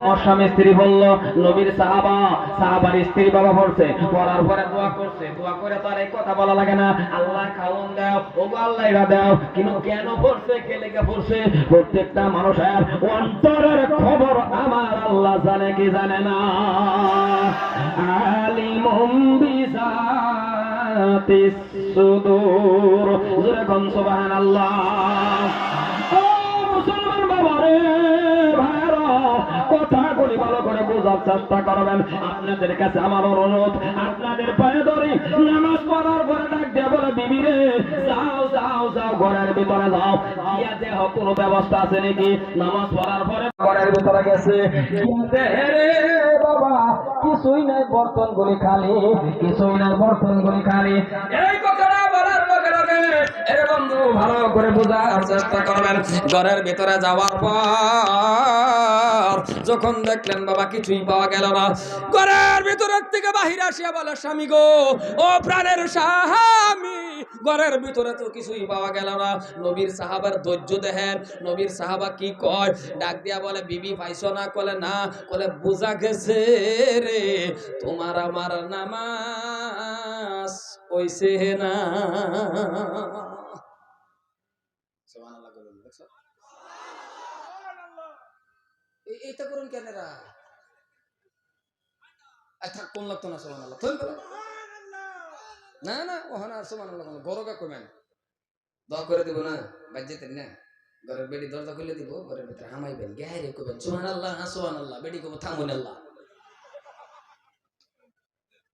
স্বামী স্ত্রী বলল, নবীর সাহাবার স্ত্রী বাবা পড়ছে, পড়ার পরে দোয়া করছে, দোয়া করে তার এই কথা বলা লাগে না, আল্লাহ খাওন দাও, ও আল্লাহ এরা দাও। কিন্তু কেন পড়ছে, কে লেগে পড়ছে, প্রত্যেকটা মানুষের অন্তরের খবর আমার আল্লাহ জানে কি জানে না। আলিমুম বিযাতিস সুদূর, জোরে কোন সুবহানাল্লাহ। ও মুসলমান বাবারে, কথাগুলি ভালো করে বোঝার চেষ্টা করবেন। আপনাদের কাছে আমার অনুরোধ, আপনাদের পায়ে ধরি, নামাজ পড়ার পরে ডাক দিয়ে বলে, বিবি রে যাও যাও যাও, ঘরের ভিতরে যাও। গিয়া দেহ কোনো ব্যবস্থা আছে নাকি? নামাজ পড়ার পরে ঘরের ভিতরে গেছে, বাবা কিছুই নাই, বর্তনগুলি খালি, কিছুই নাই, বর্তনগুলি খালি। এই কথাটা বলার লগে লগে এর বন্ধু ভালো করে বোঝার চেষ্টা করবেন। ঘরের ভিতরে যাওয়ার পর যখন দেখলেন বাবা কিছুই পাওয়া গেল না, ঘরের ভিতরের থেকে বাহির আসিয়া বলে, স্বামী গো, ও প্রাণের স্বামী, ঘরের ভিতরে তো কিছুই পাওয়া গেল না। নবীর সাহাবার ধৈর্য দেখেন, নবীর সাহাবা কি কয়, ডাক দিয়া বলে, বিবি পাইছো না? কলে না। কলে বোঝা গেছে রে, তোমার আমার নামাজ হইছে না। এইটা করুন কেন রা? আচ্ছা কোন লাগতো না সুবহানাল্লাহ, না না ওখানে আর সুবহানাল্লাহ গরগা কমেন দোয়া করে দিব না, বাজ্যেতেন না, ঘরের বেডি দরজা খুলে দিব, ঘরের ভিতরে হামাইবেন, গায়ে কবেন সুবহানাল্লাহ, সুবহানাল্লাহ, বেডি কব থামুন আল্লাহ।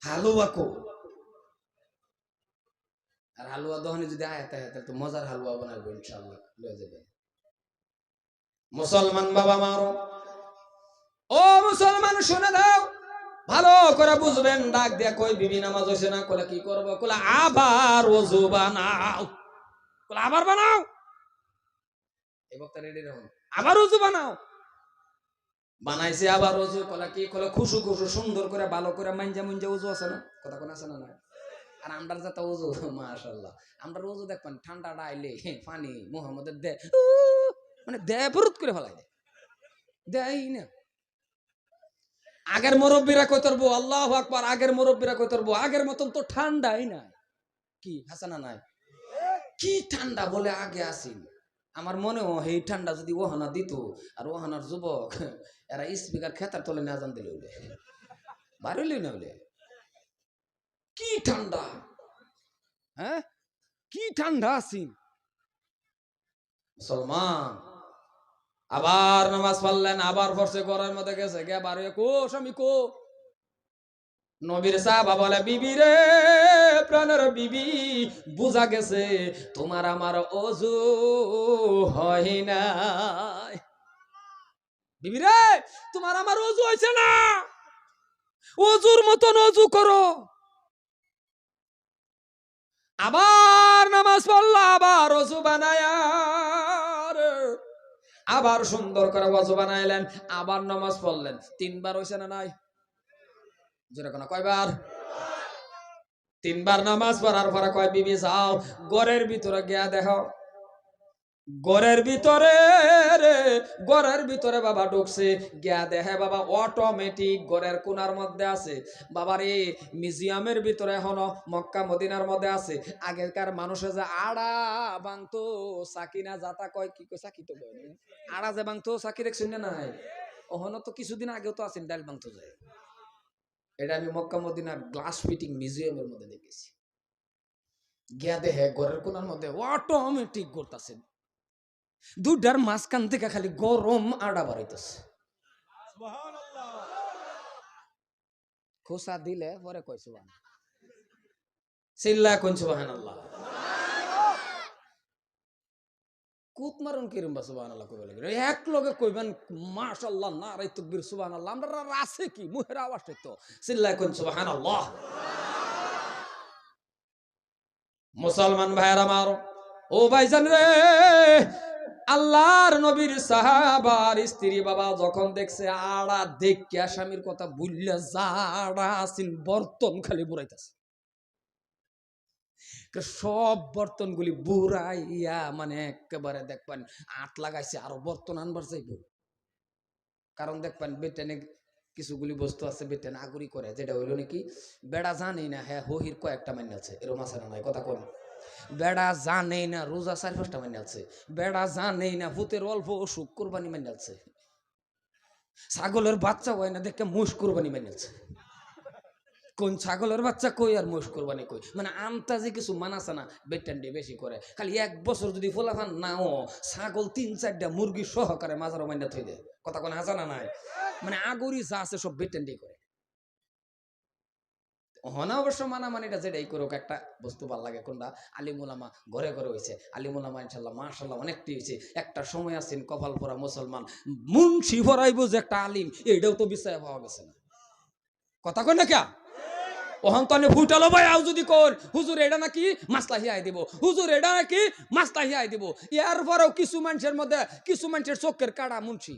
হালুয়া কো, আর হালুয়া দহনে যদি আয় তাহলে তো মজার হালুয়া বানাবো ইনশাআল্লাহ, লয়ে যাবে। মুসলমান বাবা মারো, ও মুসলমান শুনে দাও, ভালো করে বুঝবেন। ডাক দিয়া কই, বিবি নামাজ হইছে না? কলে কি করব? কলে আবার ওযু বানাও। কলে আবার বানাও, এই বক্তা রেডি রাখুন, আবার ওযু বানাও। বানাইছে আবার ওযু। কলে কি? কলে খুশু খুশু সুন্দর করে ভালো করে মাইনজা মুঞ্জা ওযু আছে না? কথা কোন আছে না? না। আর আমরার যত ওযু মাশাআল্লাহ, আমরার ওযু দেখবেন ঠান্ডাটা আইলে পানি মুহাম্মদের দে মানে দে পুরুত করে ফেলাই দেয়, দেই না। আগের মুরব্বীরা কই তরবো আল্লাহু আকবার, আগের মুরব্বীরা কই তরবো আগের মতন তো ঠান্ডাই নাই। কি হাসানা নাই? কি ঠান্ডা বলে আগে আসিল। আমার মনে হয় এই ঠান্ডা যদি ওহানা দিত, আর ওহানার যুবক এরা স্পিকার খেতার তলে না জান দিলে হইলে বাড়িলই না হইলে। কি ঠান্ডা, হ্যাঁ কি ঠান্ডা আসিল। মুসলমান আবার নামাজ পড়লেন, আবার পড়ছে, ঘরের মধ্যে গেছে, গে বাড়ি কো স্বামী কো। নবীর সাহাবা বলে, বিবি রে, প্রাণের বিবি, বুঝা গেছে তোমার আমার ওযু হয় না। বিবি রে, তোমার আমার ওযু হইছে না, ওযুর মতন ওযু করো। আবার নামাজ পড়লা, আবার ওযু বানায়া, আবার সুন্দর করে ওযু বানাইলেন, আবার নামাজ পড়লেন। 3 বার হইছে না নাই? যেরকম কয়বার? 3 বার নামাজ পড়ার পরে কয়, বিবি যাও ঘরের ভিতরে গিয়া দেখো। ঘরের ভিতরে রে, ঘরের ভিতরে বাবা ঢুকছে, গিয়া দেখে বাবা অটোমেটিক ঘরের কোনার মধ্যে আছে। বাবা রে, মিউজিয়ামের ভিতরে এখনো মক্কা মদিনার মধ্যে আছে। আগেকার মানুষে যে আড়া ভাঙতো, সাকিনা যাতা কয়, কি কয় সাকি তো কয়, আড়া যে ভাঙতো সাকি দেখছেন না নাই? ওখানে তো কিছুদিন আগেও তো আছেন ডাল ভাঙতো যায়। এটা আমি মক্কা মদিনার গ্লাস ফিটিং মিউজিয়ামের মধ্যে দেখেছি। গিয়া দেখে ঘরের কোনার মধ্যে অটোমেটিক ঘুরতাছে, দুটার মাঝখান থেকে খালি গরম আড়া বাড়াইতেছে। খোসা দিলে পরে কয় সুবহান, চিল্লা কোন সুবহানাল্লাহ। কুত মারুন কিরম বা সুবহানাল্লাহ কইবে লাগে, এক লগে কইবেন মাশাআল্লাহ, নারে তাকবীর সুবহানাল্লাহ। আমরা আছে কি মুহের আওয়াজটাই তো, চিল্লা কোন সুবহানাল্লাহ। মুসলমান ভাইরা আমার, ও ভাইজান রে, আল্লাহর নবীর সাহাবার স্ত্রী বাবা যখন দেখছে আড়া, দেখিয়া স্বামীর কথা ভুললে যাড়া আসিল বর্তন খালি বুড়াইতেছে, সব বর্তন গুলি বুড়াইয়া মানে একেবারে দেখবেন আট লাগাইছে, আরো বর্তন আনবার চাইব। কারণ দেখবেন ব্রিটেনে কিছুগুলি বস্তু আছে ব্রিটেন আগুরি করে, যেটা হইলো নাকি বেড়া জানেই না হ্যাঁ হহির কয়েকটা মাইনে আছে, এরকম আছে না নাই কথা কোন? বেড়া জানেই না রোজা 4-5টা মাইনে আছে, বেড়া জানেই না ভূতের অল্প অসুখ কোরবানি মাইনে আছে, ছাগলের বাচ্চা হয় না দেখে মোষ কোরবানি মাইনে আছে। কোন ছাগলের বাচ্চা কই আর মোষ কোরবানি কই, মানে আন্তাজে কিছু মানাছে না বেটেন্ডে বেশি করে। খালি 1 বছর যদি ফোলাফান নাও ছাগল 3-4টা মুরগি সহকারে মাজারো মাইনা থই দেয়, কথা কোন হাজানা নাই? মানে আগরি যা আছে সব বেটেন্ডে করে। হনা অবশ্য মানামানিটা যেটাই করুক একটা বস্তু ভাল লাগে কোনটা, আলিমুলামা ঘরে ঘরে হয়েছে, আলিমুলামা ইনশাল্লাহ মাশাল্লাহ অনেকটি হয়েছে। একটা সময় আছেন কপাল পরা মুসলমান মুন্সি ভরাইব যে একটা আলিম, এটাও তো বিষয় পাওয়া গেছে না, কথা কই না কে? ওহন তনে ফুটালো ভাই আও যদি কোন হুজুর এটা নাকি মাসলা হিয়াই দিব, হুজুর এটা নাকি মাসলা হিয়াই দিব। এরপরেও কিছু মানুষের মধ্যে কিছু মানুষের চোখের কাড়া মুন্সি,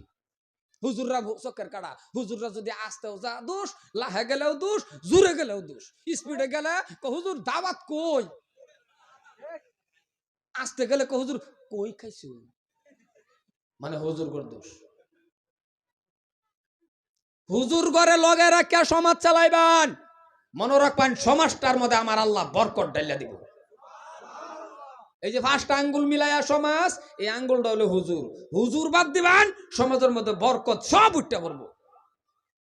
হুজুররা চোখের কাড়া। হুজুররা যদি আসতেও যা দোষ, লাহে গেলেও দোষ, জুড়ে গেলেও দোষ, স্পিডে গেলে হুজুর দাওয়াত কই, আসতে গেলে হুজুর কই খাইছো, মানে হুজুর গর দোষ। হুজুর ঘরে লগে রাখিয়া সমাজ চালাইবেন, মনে রাখবেন সমাজটার মধ্যে আমার আল্লাহ বরকত ডাইলা দিব। এই যে 5টা আঙ্গুল মিলাইয়া সমাজ, এই আঙ্গুলটা হলো হুজুর, হুজুর বাদ দিবেন সমাজের মধ্যে বরকত সব উঠতে পড়বো।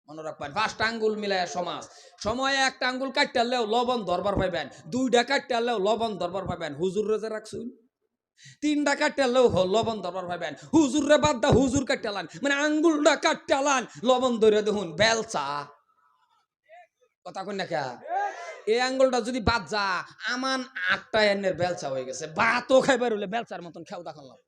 মনে রাখবেন 5টা আঙ্গুল মিলাইয়া সমাজ, সময়ে একটা আঙ্গুল কাটতেলেও লবণ দরবার পাইবেন, 2টা কাটতেলেও লবণ দরবার পাইবেন। হুজুর রেজে রাখছুন 3টা কাটতেলেও লবণ দরবার পাইবেন, হুজুর রে বাদ দা হুজুর কাটতেলান, মানে আঙ্গুলটা কাটতেলান লবণ ধরে দেখুন বেলচা, কথা কই না কে? এই আঙ্গুলটা যদি বাদ যা আমান 8টা এনের বেলচা হয়ে গেছে, ভাতও খাইবার হইলে বেলচার মতন খেউ দেখালাম।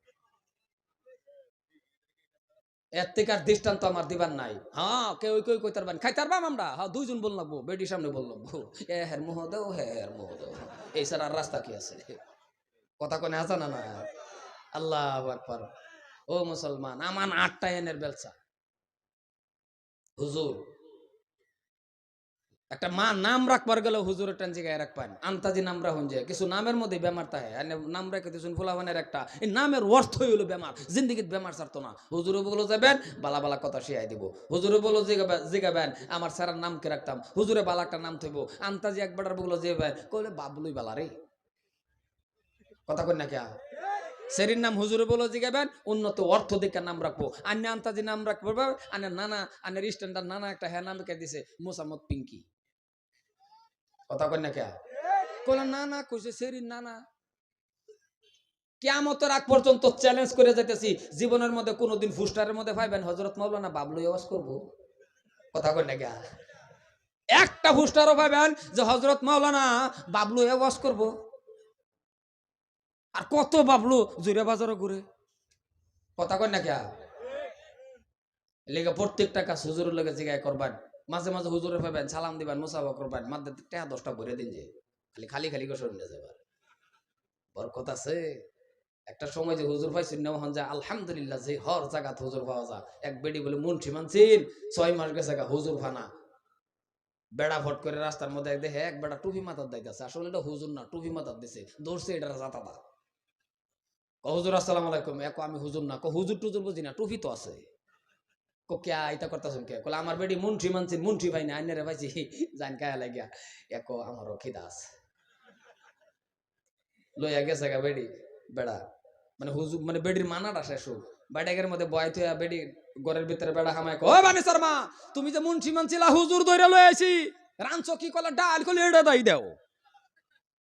এর থেকে আর দৃষ্টান্ত আমার দিবার নাই। হ্যাঁ কেউ কেউ কইতে পারবেন খাইতে পারবাম আমরা, হ্যাঁ 2 জন বললাম বেটির সামনে বললাম এ হের মোহ দেও হের মোহ দেও, এই ছাড়া আর রাস্তা কি আছে, কথা কোনে আছে না? না আল্লাহু আকবার। ও মুসলমান, আমান 8টা এনের বেলচা হুজুর। একটা মা নাম রাখবার গেল হুজুরের টান জায়গায় রাখবেন, আন্তাজি নাম রাখুন যে কিছু নামের মধ্যে বেমার তাহে, নাম রেখে দিয়েছেন ফুলাবানের একটা, এই নামের অর্থই হলো বেমার, জিন্দিগিত বেমার ছাড়তো না। হুজুরে বলো যাবেন বালা বালা কথা শিখাই দিব, হুজুরে বলো জিগাবেন আমার স্যারের নাম কে রাখতাম, হুজুরে বালা একটা নাম থইব, আন্তাজি একবার বলো যে কইলে বাবলুই বালা রে, কথা কই না কে? সেরির নাম হুজুরে বলো জিগাবেন, উন্নত অর্থ দিকে নাম রাখবো। আন্য আন্তাজি নাম রাখবো, আন্য নানা আন্যের স্ট্যান্ডার্ড নানা একটা হ্যাঁ নাম কে দিছে মোসাম্মদ পিঙ্কি, কথা কই না কে? কইলাম না না কইছে সেরিন না না। কিয়ামতের আগ পর্যন্ত চ্যালেঞ্জ করে যাইতেছি, জীবনের মধ্যে কোনোদিন ফুস্টারের মধ্যে পাইবেন হযরত মাওলানা বাবলু আওয়াজ করব, কথা কই না কে? একটা ফুস্টারও পাইবেন যে হযরত মাওলানা বাবলু আওয়াজ করব? আর কত বাবলু জুরে বাজারও ঘুরে, কথা কই না কে? লেগে প্রত্যেকটা কাজ হুজুরের লগে জিগায় করবেন, মাঝে মাঝে হুজুরে পাইবেন সালাম দিবেন মুসাফা করবেন, মাঝে টাকা 10টা ভরে দিন যে খালি খালি খালি করে সরিয়ে যাবেন, বরকত আছে। একটা সময় যে হুজুর পাইছেন না হন যায় আলহামদুলিল্লাহ, যে হর জায়গাত হুজুর পাওয়া যায়। এক বেডি বলে মুন্সি মানছেন 6 মাস গেছে হুজুর ফানা, বেড়া ভট করে রাস্তার মধ্যে দেখে এক বেড়া টুপি মাথার দিতেছে, আসলে এটা হুজুর না টুপি মাথার দিছে, দৌড়ছে এটা জাতাদা। হুজুর আসসালামু আলাইকুম, এক আমি হুজুর না, হুজুর টুজুর বুঝি না টুপি তো আছে, কে আইতা করতেছেন কে, কলে আমার বেডি মুন্সি মানছেন, মুন্সি ভাই না আইনারে পাইছি জান কায়া লাগিয়া, এক আমারও খিদা আছে লইয়া গেছে গা বেডি বেড়া, মানে হুজুর মানে বেডির মানাটা শেষ হোক, বেডাগের মধ্যে বয় থইয়া বেডি ঘরের ভিতরে বেড়া হামায় কয়, ও বানি শর্মা তুমি যে মুন্সি মানছিলা হুজুর ধইরা লই আইছি, রানছো কি কলা ডাল কলি এটা দাই দেও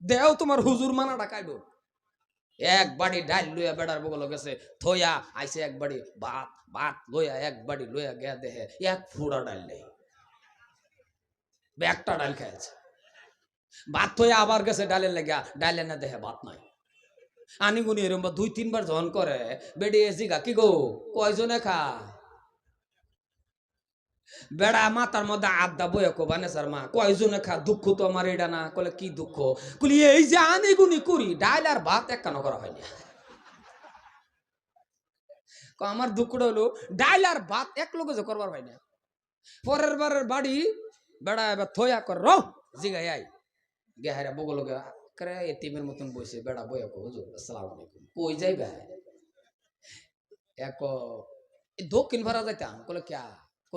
দেও তোমার হুজুর মানাটা কাইব। এক বাড়ি ডাল লইয়া বেড়ার বগল গেছে থইয়া আইছে, এক বাড়ি ভাত ভাত লইয়া এক বাড়ি লইয়া গিয়া দেহে এক ফুড়া ডাল নেই, একটা ডাল খাইছে, ভাত থইয়া আবার গেছে ডালের লেগা, ডালে না দেহে ভাত নাই। আনিগুনি এরম 2-3 বার জন করে বেডি জিগা কি গো কয়জনে খা, বেড়া মাথার মধ্যে আড্ডা বয়ে কোবানে স্যার মা কয়জনে খা, দুঃখ তো আমার এটা না, কলে কি দুঃখ, কলি এই যে আনিগুনি করি ডাইল আর ভাত একখানো করা হয়নি, আমার দুঃখটা হলো ডাইল আর ভাত এক লোকে যে করবার হয় না। পরের বারের বাড়ি বেড়া এবার থয়া কর রো জিগাই আই গেহারা বগল করে এতিমের মতন বসে বেড়া বয়া কো হুজুর আসসালামু আলাইকুম কই যাইবা, এক এই দক্ষিণ ভাড়া যাইতাম বলে ক্যা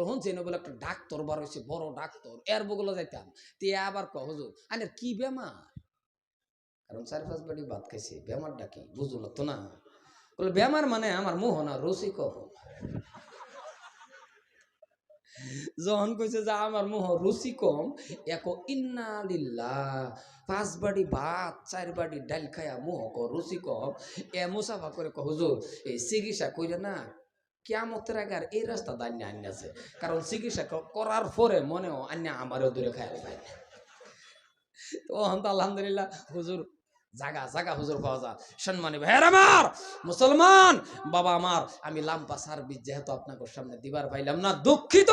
শুনছি না বলে একটা ডাক্তার বার হয়েছে বড় ডাক্তার এর বগুলো যাইতাম তে আবার হুজুর আনের কি বেমার কারণ 4-5 বাটি ভাত খাইছে বেমারটা কি বুঝলো তো না বলে বেমার মানে আমার মুহ না রুচি কম যখন কইছে যে আমার মুহ রুচি কম একো ইন্না লিল্লাহ 5 বাটি ভাত 4 বাটি ডাল খায়া মুহ ক রুচি কম এ মুসাফা করে হুজুর এই চিকিৎসা কইরে না কিয়ামতের আগে আর এই রাস্তা দান্য আনিয়াছে কারণ চিকিৎসা করার পরে মনেও আন্যা আমারও দূরে খায় পায় তো আলহামদুলিল্লাহ হুজুর জাগা জাগা হুজুর পাওয়া যায় সম্মানী ভাইয়ের আমার মুসলমান বাবা আমার আমি লাম্পা সার্ভিস যেহেতু আপনাকে সামনে দিবার পাইলাম না দুঃখিত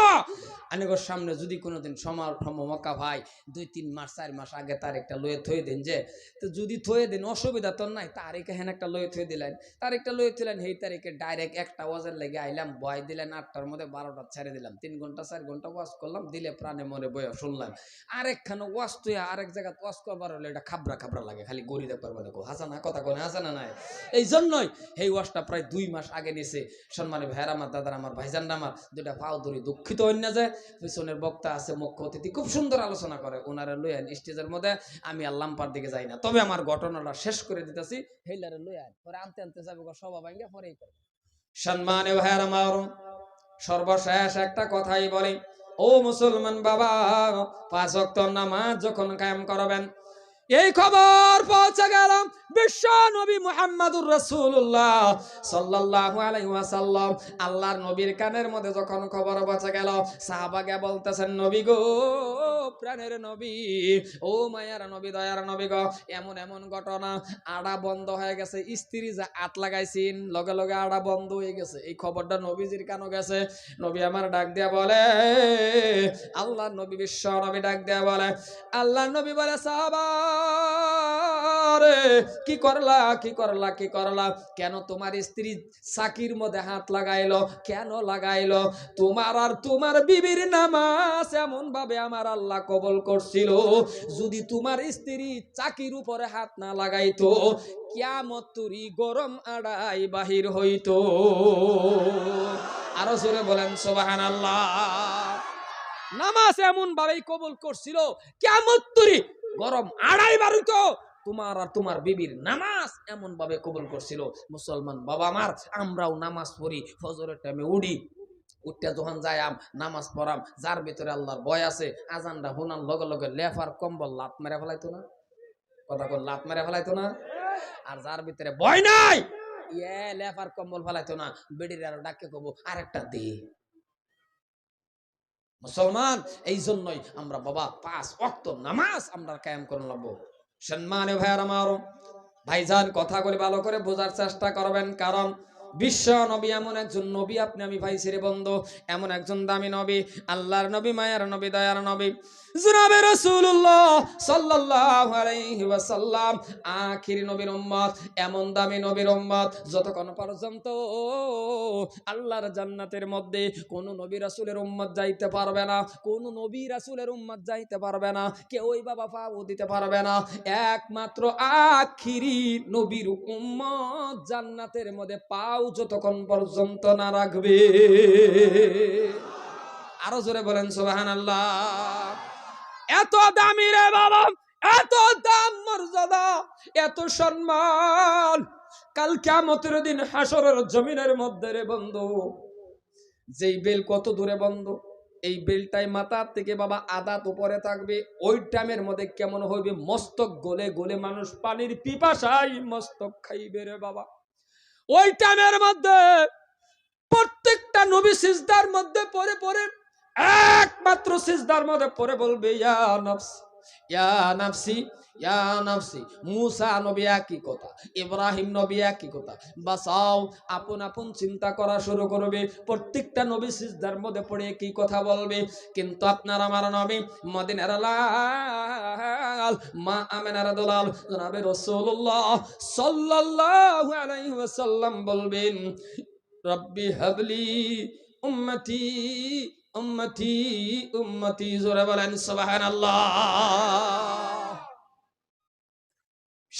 আনেগোর সামনে যদি কোনোদিন মক্কা ভাই 2-3 মাস 4 মাস আগে তারিখটা লয়ে থয়ে দেন যে তো যদি থয়ে দেন অসুবিধা তো নাই তারিখে হেন একটা লয়ে থয়ে দিলেন তারিখটা লয়ে থইলেন এই তারিখে ডাইরেক্ট একটা ওয়াজের লেগে আইলাম বয় দিলেন 8টার মধ্যে 12টা ছেড়ে দিলাম 3 ঘন্টা 4 ঘন্টা ওয়াজ করলাম দিলে প্রাণে মনে বয়ে শুনলাম আরেকখানে ওয়াজ তুই আরেক জায়গা ওয়াজ করবার হলে এটা খাবরা খাবরা লাগে খালি গড়ি দেখবার মানে হাসানা কথা কোনে হাসানা নাই এই জন্যই এই ওয়াজটা প্রায় 2 মাস আগে নিছে সম্মানী ভাইয়ের আমার দাদার আমার ভাইজানরা আমার দুটা পাও ধরি দুঃখিত অন্য যায় পিছনের বক্তা আছে মুখ্য অতিথি খুব সুন্দর আলোচনা করে ওনারা লইয়ান স্টেজের মধ্যে আমি আর লাম্পার দিকে যাই না তবে আমার ঘটনাটা শেষ করে দিতেছি হেলারে লইয়ান পরে আনতে আনতে যাবে সভা ভাঙ্গে পরেই করে সম্মানী ভাইয়ের আমার সর্বশেষ একটা কথাই বলি ও মুসলমান বাবা 5 ওয়াক্ত নামাজ যখন কায়েম করবেন এই খবর পৌঁছে গেল বিশ্ব নবী মুহাম্মদুর রাসূলুল্লাহ সাল্লাল্লাহু আলাইহি ওয়াসাল্লাম আল্লাহর নবীর কানের মধ্যে যখন খবর পৌঁছে গেল সাহাবাগে বলতেছেন নবী গো প্রাণের নবী ও মায়ার নবী দয়ার নবী গো এমন এমন ঘটনা আড়া বন্ধ হয়ে গেছে স্ত্রী যা আত লাগাইছেন লগে লগে আড়া বন্ধ হয়ে গেছে এই খবরটা নবীজির কানে গেছে নবী আমার ডাক দিয়া বলে আল্লাহর নবী বিশ্ব নবী ডাক দিয়া বলে আল্লাহর নবী বলে সাহাবা রে কি করলা কি করলা কি করলা কেন তোমার স্ত্রী সাকির মধ্যে হাত লাগাইলো কেন লাগাইলো তোমার আর তোমার বিবির নামাজ এমন ভাবে আমার আল্লাহ কবুল করছিল যদি তোমার স্ত্রী চাকির উপরে হাত না লাগাইতো কিয়ামত তুরি গরম আড়াই বাহির হইতো আরো জোরে বলেন সুবহানাল্লাহ নামাজ এমন ভাবেই কবুল করছিল কিয়ামত তুরি গরম আড়াই বারুতো তোমার আর তোমার বিবির নামাজ এমন ভাবে কবুল করছিল মুসলমান বাবা আমার আমরাও নামাজ পড়ি ফজরের টাইমে উঠি উঠতে যখন যাইম নামাজ পড়াম যার ভিতরে আল্লাহর ভয় আছে আজানটা হুনার লগে লগে লেফার কম্বল লাত মেরে ফেলাইতো না কথা কোন লাত মেরে ফেলাইতো না আর যার ভিতরে ভয় নাই ইয়ে লেফার কম্বল ফেলাইতো না বেডির আর ডাকে কব আরেকটা দে মুসলমান এই জন্যই আমরা বাবা 5 ওয়াক্ত নামাজ আমরা কায়েম করে নেব সম্মানীয় ভাইয়ার আমার ভাইজান কথাগুলি ভালো করে বোঝার চেষ্টা করবেন কারণ বিশ্ব নবী এমন একজন নবী আপনি আমি ভাই ছেড়ে বন্ধু এমন একজন দামি নবী আল্লাহর নবী মায়ার নবী দয়ার নবী জনাবে রাসূলুল্লাহ সাল্লাল্লাহু আলাইহি ওয়াসাল্লাম আখির নবীর উম্মত এমন দামি নবীর উম্মত যতক্ষণ পর্যন্ত আল্লাহর জান্নাতের মধ্যে কোন নবী রাসূলের উম্মত যাইতে পারবে না কোন নবী রাসূলের উম্মত যাইতে পারবে না কেউই বাবা পাও দিতে পারবে না একমাত্র আখিরি নবীর উম্মত জান্নাতের মধ্যে পাও যতক্ষণ পর্যন্ত না রাখবে আরো জোরে বলেন সুবহানাল্লাহ এত দামি রে বাবা এত দাম মর্যাদা এত সম্মান কাল কিয়ামতের দিন হাসরের জমিনের মধ্যে রে বন্ধু যেই বেল কত দূরে বন্ধু এই বেলটাই মাথা থেকে বাবা আদাত উপরে থাকবে ওই টাইমের মধ্যে কেমন হইবে মস্তক গলে গলে মানুষ পানির পিপাসায় মস্তক খাইবে রে বাবা ওই টাইমের মধ্যে প্রত্যেকটা নবী সিজদার মধ্যে পড়ে পড়ে একমাত্র সিজদার মধ্যে পড়ে বলবে ইয়া নাফসি ইয়া নাফসি ইয়া নাফসি মুসা নবী একই কথা ইব্রাহিম নবী একই কথা বাসাও আপন আপন চিন্তা করা শুরু করবে প্রত্যেকটা নবী সিজদার মধ্যে পড়ে একই কথা বলবে কিন্তু আপনার আমার নবী মদিনার লাল মা আমেনার দুলাল জনাবে রাসূলুল্লাহ সাল্লাল্লাহু আলাইহি ওয়াসাল্লাম বলবেন রব্বি হাবলি উম্মতি উম্মতি উম্মতি জোরে বলেন সুবহানাল্লাহ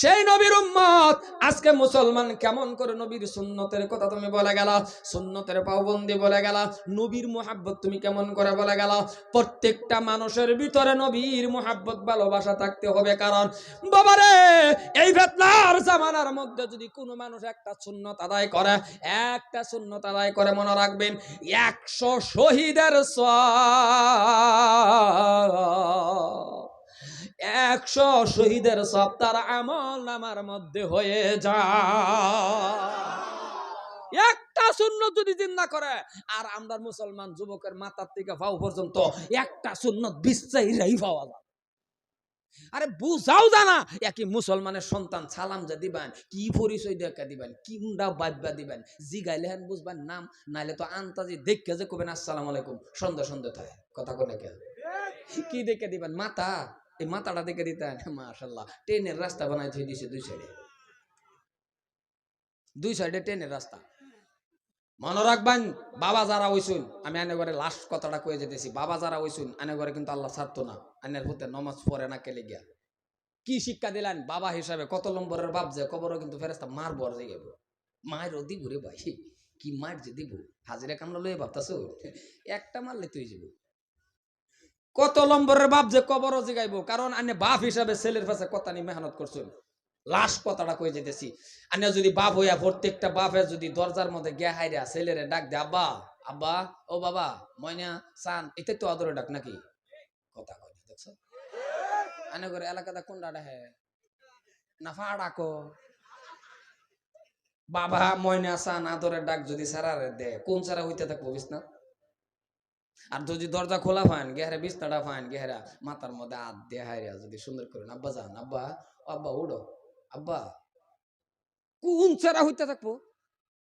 সেই নবীর উম্মত আজকে মুসলমান কেমন করে নবীর সুন্নতের কথা তুমি বলে গেলা, সুন্নতের পাবন্দি বলে গেলা, নবীর মুহাব্বত তুমি কেমন করে বলে গেলা। প্রত্যেকটা মানুষের ভিতরে নবীর মুহাব্বত ভালোবাসা থাকতে হবে। কারণ বাবারে এই ফিতনার জামানার মধ্যে যদি কোনো মানুষ একটা সুন্নত আদায় করে, একটা সুন্নত আদায় করে, মনে রাখবেন 100 শহীদের সওয়াব, 100 শহীদের সব তার আমল নামার মধ্যে হয়ে যায়। একটা সুন্নত যদি জিন্দা করে, আর আমরা মুসলমান যুবকের মাথার থেকে পাও পর্যন্ত একটা সুন্নত বিশ্বাসই পাওয়া যায়। আরে বুঝাও জানা একই মুসলমানের সন্তান সালাম যে দিবেন, কি পরিচয় দেখা দিবেন, কি উন্ডা বাব্বা দিবেন, জিগাইলে হেন বুঝবেন নাম, নাইলে তো আন্তাজি দেখে যে কবেন আসসালামু আলাইকুম, সন্দেহ সন্দেহ থাকে কথা কোনে কে কি দেখে দিবেন, মাথা, এই মাথাটা দেখে দিতেন। মাশাআল্লাহ ট্রেনের রাস্তা বানাই থই দিছে দুই সাইডে ট্রেনের রাস্তা। মনে রাখবেন বাবা যারা হইছুন, আমি আনে ঘরে লাস্ট কথাটা কয়ে যেতেছি, বাবা যারা হইছুন আনে ঘরে কিন্তু আল্লাহ ছাড়তো না, আনের হতে নমাজ পড়ে না কেলে গিয়া। কি শিক্ষা দিলেন বাবা হিসাবে? কত নম্বরের বাপ যে কবরও কিন্তু ফেরেস্তা মারবো আর যাইব, মায়েরও দিব রে ভাই, কি মার যে দিব, হাজিরা কামলা লয়ে ভাবতাছ একটা মারলে তুই যাব। কত নম্বরের বাপ যে কবরও জিগাইব, কারণ আনে বাপ হিসাবে ছেলের পাশে কত নি মেহনত করছুন। লাস্ট কথাটা কই যেতেছি, আনে যদি বাপ হইয়া প্রত্যেকটা বাপে যদি দরজার মধ্যে গিয়া হাইরা ছেলেরে ডাক দে, আব্বা আব্বা ও বাবা ময়না সান, এটাই তো আদরে ডাক নাকি? কথা কয় না দেখছো? আনে করে এলাকাটা কোনটা ডাহে না ফা ডাকো, বাবা ময়না সান আদরের ডাক যদি সারারে দে, কোন সারা হইতে থাকবো বিছনা? আর যদি দরজা খোলা ফান গেহারে বিছনাটা ফান গেহারা মাথার মধ্যে হাত দিয়ে হাইরা যদি সুন্দর করে আব্বা যান, আব্বা আব্বা উড়ো, আব্বা কোন সারা হইতে থাকবো?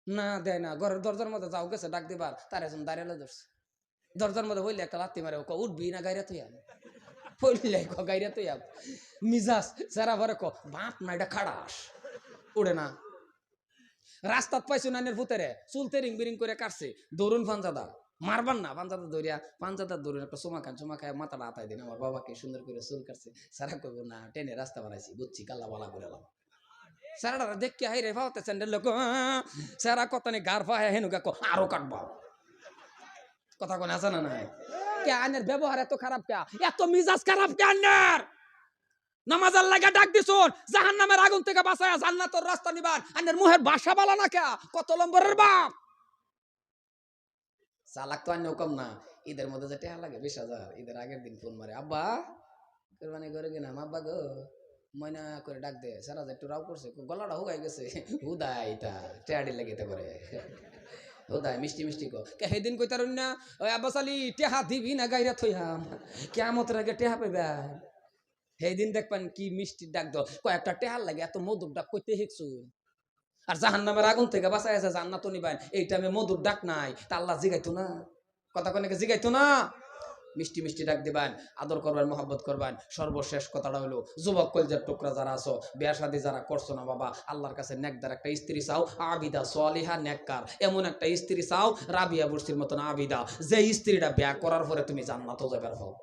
না দেয় না, ঘরের দরজার মধ্যে যাও গেছে ডাক দিবার, তার এখন দাঁড়িয়ে ধরছে দরজার মধ্যে, হইলে একটা লাত্তি মারে উঠবি না গাইরা তুই হইলে গাইরা তুই মিজাজ সারা ভরে বাপ না এটা খাড়াস উড়ে না। রাস্তাত পাইছো নানের ভূতেরে চুলতে রিং বিরিং করে কাটছে, দরুন পাঞ্জাদা মারবান না, পাঞ্জাদা ধরিয়া পাঞ্জাদা দরুন একটা চুমা খায় মাথাটা আতাই দিন, আমার বাবাকে সুন্দর করে চুল কাটছে। সারা কইব না টেনে রাস্তা বানাইছি বুঝছি কাল্লা বালা করে এলাম। সারাটা দেখে হাই রে ভাবতে স্যান্ডেল লোক সারা কত নি গার ফা হেনুকা আরো কাটবা কথা কোন আছে না নাই? কে আনের ব্যবহার এত খারাপ, কে এত মিজাজ খারাপ, কে আনের নামাজের লাগা ডাক দিছুন জাহান্নামের আগুন থেকে বাঁচায়া জান্নাতের রাস্তা নিবান, আনের মুহের ভাষা বলা না কে? কত নম্বরের বাপ চালাক তো আন্য কম না। ঈদের মধ্যে যে টেহা লাগে 20,000, ঈদের আগের দিন ফোন মারে, আব্বা কোরবানি করে গেলাম, আব্বা গো ময়না করে ডাক দে, সারা একটু রাও করছে, গলাটা হুগাই গেছে, হুদাই তা টেহাডি লাগে তে করে হুদাই মিষ্টি মিষ্টি কে সেদিন কইতারুন না, ওই আব্বাস আলী টেহা দিবি না গাইরা থইহাম, কেমতের আগে টেহা পাইবা। সেইদিন দেখবেন কি মিষ্টি ডাক দাও, কয়েকটা টেহার লাগে এত মধুর ডাক কইতে শিখছু। আর জাহান্নামের আগুন থেকে বাঁচাই আছে জান্নাত নিবেন, এই টাইমে মধুর ডাক নাই, তা আল্লাহ জিগাইতো না? কথা কনেকে জিগাইতো না? মিষ্টি মিষ্টি ডাক দিবেন, আদর করবেন, মহব্বত করবেন। সর্বশেষ কথাটা হলো যুবক কলজার টুকরা যারা আছো, বিয়া শাদী যারা করছো না বাবা, আল্লাহর কাছে নেকদার একটা স্ত্রী চাও, আবিদা সালিহা নেককার, এমন একটা স্ত্রী চাও রাবিয়া বুরসির মতন আবিদা, যে স্ত্রীটা বিয়া করার পরে তুমি জান্নাতও যাবার হও।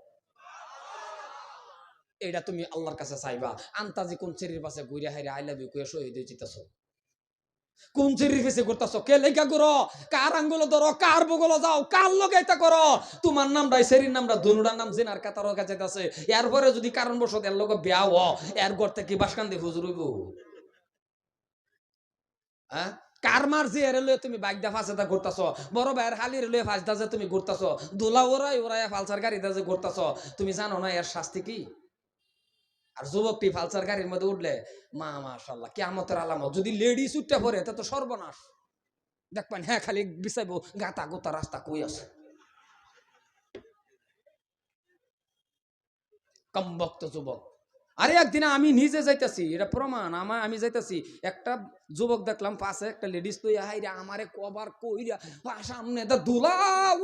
এটা তুমি আল্লাহর কাছে চাইবা। আন্তাজি কোন চেরির পাশে ঘুরে হাইরে আই লাভ ইউ কইয়া শহীদ হয়ে যেতেছো, কোন চেরির ফেসে করতেছো, কে লেখা করো, কার আঙ্গুলো ধরো, কার বগলো যাও, কার লগাইতা করো, তোমার নামটাই সেরির নামটা ধনুটার নাম জেনার কাতার কাছে আছে। এরপরে যদি কারণবশত এর লোক বিয়া হ, এর ঘর থেকে বাসকান্দি হুজুর হইব। হ্যাঁ কার মার যে এর লয়ে তুমি বাইকদা ফাঁসেদা ঘুরতাছো, বড় ভাইয়ের হালির লয়ে ফাঁসদা যে তুমি ঘুরতাছো, দোলা ওরাই ফালসার গাড়িতে যে ঘুরতাছো, তুমি জানো না এর শাস্তি কি? আর যুবকটি ফালসার গাড়ির মধ্যে উঠলে মাশাআল্লাহ কিয়ামতের আলামত, যদি লেডিস উঠতে পড়ে তা তো সর্বনাশ। দেখবেন হ্যাঁ খালি বিছাইবো গাতা গোতা রাস্তা কই আছে, কমবক্ত যুবক। আরে একদিন আমি নিজে যাইতাছি, এটা প্রমাণ, আমি যাইতাছি, একটা যুবক দেখলাম পাশে একটা লেডিস তো হাইরা আমারে কবার কইরা সামনে দা দুলা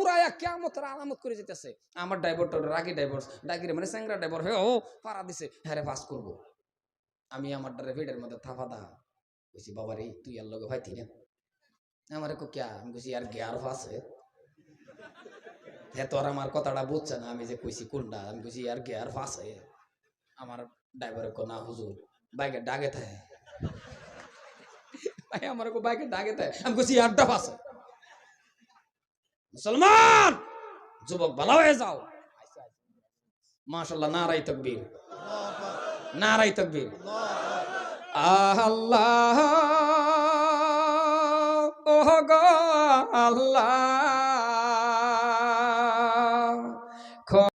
উড়াইয়া কিয়ামতের আলামত করে যাইতাছে। আমার ড্রাইভারটা রাগি ড্রাইভার, ডাকিরে মানে স্যাংরা ড্রাইভার হে ও পাড়া দিছে, হ্যাঁ রে পাস করবো। আমি আমার ড্রাইভারের মধ্যে থাপা দা কইছি, বাবা রে তুই আর লগে ভাইতি না আমারে কো কিয়া, আমি কইছি আর গিয়ার ফাসে হ্যাঁ তোর আমার কথাটা বুঝছে না, আমি যে কইছি কোনটা, আমি কইছি আর গিয়ার ফাসে। আমার ড্রাইভারে কো না হুজুর বাইকে ডাকে থাকে ভাই আমার বাইকে ডাকে থাকে আমি কইছি আড্ডা পাশে মুসলমান যুবক ভালো হয়ে যাও মাশাআল্লাহ নারাই তাকবীর নারাই তাকবীর আল্লাহ ও গো আল্লাহ